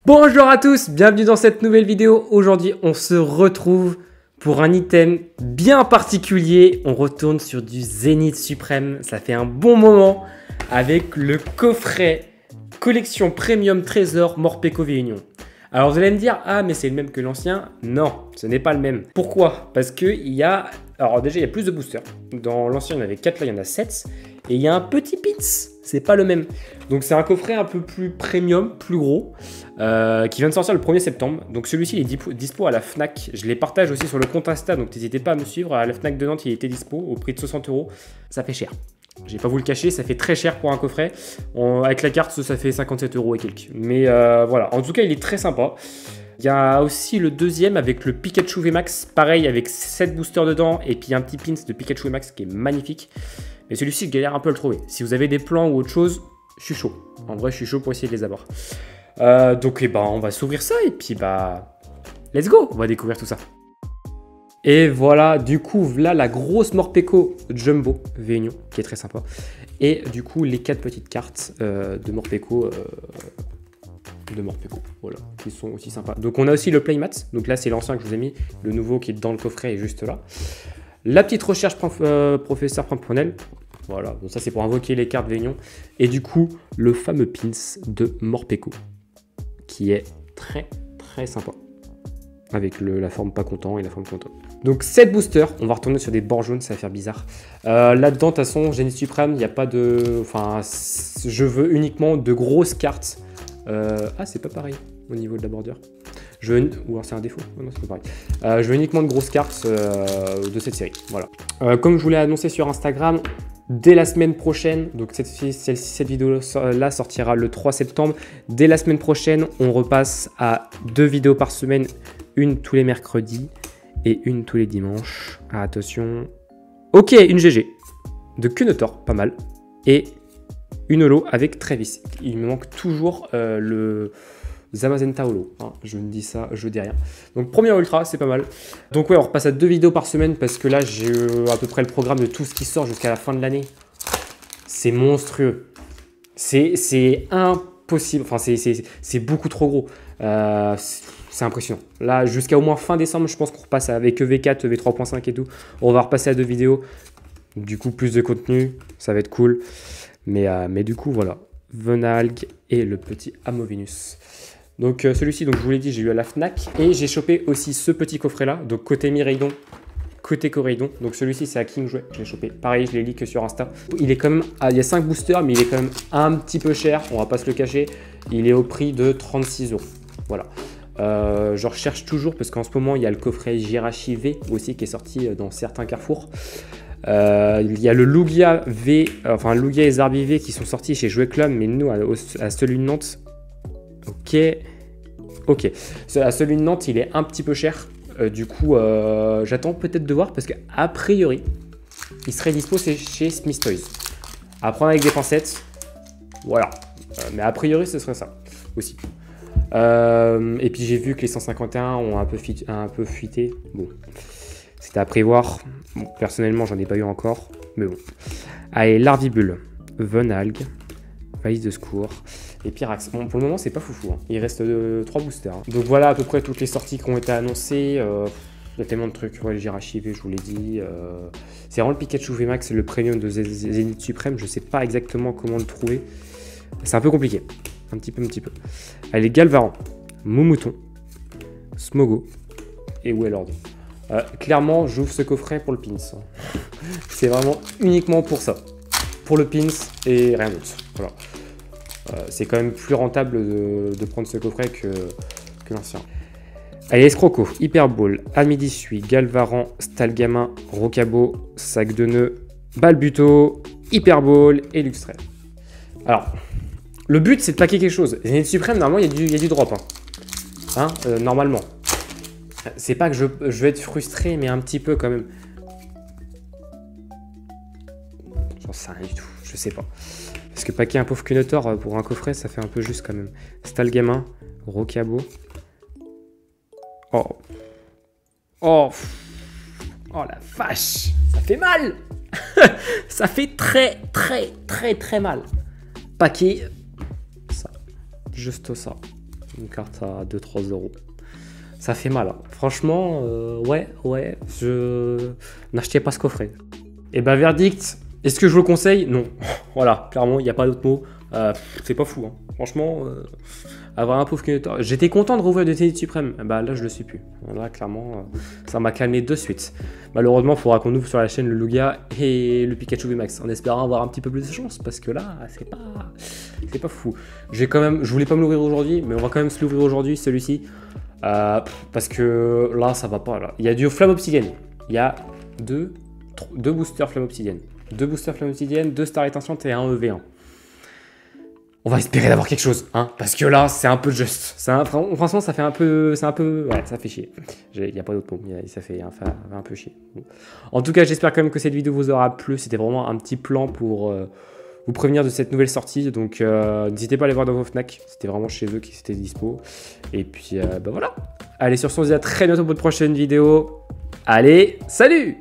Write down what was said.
Bonjour à tous, bienvenue dans cette nouvelle vidéo. Aujourd'hui, on se retrouve pour un item bien particulier. On retourne sur du Zénith Suprême. Ça fait un bon moment avec le coffret collection Premium Trésor Morpeko V-Union. Alors vous allez me dire, ah mais c'est le même que l'ancien. Non, ce n'est pas le même. Pourquoi? Parce qu'il y a... Alors déjà, il y a plus de boosters. Dans l'ancien, il y en avait 4, là il y en a 7. Et il y a un petit pits, c'est pas le même. Donc c'est un coffret un peu plus premium, plus gros, qui vient de sortir le 1er septembre. Donc celui-ci il est dispo à la Fnac. Je les partage aussi sur le compte Insta, donc n'hésitez pas à me suivre. À la Fnac de Nantes, il était dispo au prix de 60 €. Ça fait cher. Je vais pas vous le cacher, ça fait très cher pour un coffret. Avec la carte, ça fait 57 € et quelques. Mais voilà, en tout cas, il est très sympa. Il y a aussi le deuxième avec le Pikachu VMAX, pareil avec 7 boosters dedans et puis un petit pins de Pikachu VMAX qui est magnifique. Mais celui-ci, je galère un peu à le trouver. Si vous avez des plans ou autre chose, je suis chaud. En vrai, je suis chaud pour essayer de les avoir. Donc, on va s'ouvrir ça et puis, let's go. On va découvrir tout ça. Et voilà, du coup, là, la grosse Morpeko Jumbo V-Union, qui est très sympa. Et du coup, les 4 petites cartes de Morpeko. Voilà, qui sont aussi sympas. Donc, on a aussi le Playmat. Donc là, c'est l'ancien que je vous ai mis. Le nouveau qui est dans le coffret est juste là. La petite recherche professeur Pamponel. Voilà, donc ça c'est pour invoquer les cartes V-Union. Et du coup, le fameux pins de Morpeko, qui est très très sympa. Avec la forme pas content et la forme content. Donc 7 boosters, on va retourner sur des bords jaunes, ça va faire bizarre. Là-dedans, de toute façon, Zénith Suprême, il n'y a pas de... Enfin, je veux uniquement de grosses cartes. Ah, c'est pas pareil au niveau de la bordure. Ou alors c'est un défaut, non c'est pas pareil. Je veux uniquement de grosses cartes de cette série, voilà. Comme je vous l'ai annoncé sur Instagram, dès la semaine prochaine, donc cette vidéo-là sortira le 3 septembre. Dès la semaine prochaine, on repasse à 2 vidéos par semaine, une tous les mercredis et une tous les dimanches. Ah, attention. Ok, une GG de Kunotor, pas mal. Et une holo avec Travis. Il me manque toujours le Zamazenta holo. Hein, je ne dis ça, je dis rien. Donc premier ultra, c'est pas mal. Donc ouais, on repasse à 2 vidéos par semaine parce que là, j'ai à peu près le programme de tout ce qui sort jusqu'à la fin de l'année. C'est monstrueux. C'est impossible. Enfin, c'est beaucoup trop gros. C'est impressionnant. Là, jusqu'à au moins fin décembre, je pense qu'on repasse avec EV4, EV3.5 et tout. On va repasser à 2 vidéos. Du coup, plus de contenu. Ça va être cool. Mais du coup, voilà. Venalg et le petit Amovinus. Donc celui-ci, donc je vous l'ai dit, j'ai eu à la Fnac. Et j'ai chopé aussi ce petit coffret-là. Donc côté Miraidon, côté Coraidon. Donc celui-ci, c'est à King Jouet. Je l'ai chopé. Pareil, je l'ai leak sur Insta. Il est quand même... il y a 5 boosters, mais il est quand même un petit peu cher. On va pas se le cacher. Il est au prix de 36 €. Voilà. Je recherche toujours parce qu'en ce moment, il y a le coffret Jirachi V aussi qui est sorti dans certains carrefours. Il y a le Lugia V, enfin Lugia et Zarbi V qui sont sortis chez Jouet Club, mais nous à celui de Nantes, ok, à celui de Nantes il est un petit peu cher. Du coup j'attends peut-être de voir parce qu'a priori il serait dispo chez Smith Toys. À prendre avec des pincettes, voilà, mais a priori ce serait ça aussi. Et puis j'ai vu que les 151 ont un peu fuité. Bon, c'était à prévoir. Bon, personnellement, j'en ai pas eu encore, mais bon. Allez, Larvibule, Venalg, Valise de secours et Pyrax. Bon, pour le moment, c'est pas foufou. Hein. Il reste 3 boosters. Hein. Donc voilà à peu près toutes les sorties qui ont été annoncées. Il y a tellement de trucs. Ouais, le Jirachi V, je vous l'ai dit. C'est vraiment le Pikachu VMAX, le premium de Zénith Suprême. Je sais pas exactement comment le trouver. C'est un peu compliqué. Un petit peu. Allez, Galvaran, Moumouton, Smogo et Wellord. Clairement, j'ouvre ce coffret pour le pins. C'est vraiment uniquement pour ça. Pour le pins et rien d'autre. Voilà. C'est quand même plus rentable de prendre ce coffret que l'ancien. Allez, Escroco, Hyperball, Amidisui, Galvaran, Stalgamin, Rocabo, Sac de nœuds, Balbuto, Hyperball et Luxray. Alors, le but c'est de paquer quelque chose. Zénith Suprême, normalement, il y a du drop. Normalement. C'est pas que je vais être frustré, mais un petit peu quand même. J'en sais rien du tout, je sais pas. Parce que paquer un pauvre Kunotor pour un coffret, ça fait un peu juste quand même. Stalgamin, Rocabo. Oh. Oh. Oh la vache. Ça fait mal. Ça fait très mal. Paquet. Ça. Juste ça. Une carte à 2-3 euros. Ça fait mal. Hein. Franchement, ouais, n'achetez pas ce coffret. Et bah, verdict, est-ce que je vous le conseille? Non. Voilà, clairement, il n'y a pas d'autre mot. C'est pas fou. Hein. Franchement, avoir un pauvre Kinotaur. J'étais content de rouvrir de Zénith Suprême. Bah là, je le suis plus. Là, clairement, ça m'a calmé de suite. Malheureusement, il faudra qu'on ouvre sur la chaîne le Lugia et le Pikachu VMAX en espérant avoir un petit peu plus de chance parce que là, c'est pas fou. Je voulais pas me l'ouvrir aujourd'hui, mais on va quand même se l'ouvrir aujourd'hui, celui-ci. Parce que là, ça va pas. Là. Il y a du Flamme Obsidienne. Il y a deux boosters Flamme Obsidienne. 2 boosters Flamme Obsidienne, 2 Star Étincelante et un EV1. On va espérer d'avoir quelque chose, hein, parce que là, c'est un peu juste. Franchement, ça fait un peu... Ouais, ça fait chier. Il n'y a pas d'autre mot, ça fait un peu chier. En tout cas, j'espère quand même que cette vidéo vous aura plu. C'était vraiment un petit plan pour vous prévenir de cette nouvelle sortie. Donc, n'hésitez pas à aller voir dans vos Fnac. C'était vraiment chez eux qui c'était dispo. Et puis, bah voilà. Allez, sur ce, on se dit à très bientôt pour une prochaine vidéo. Allez, salut!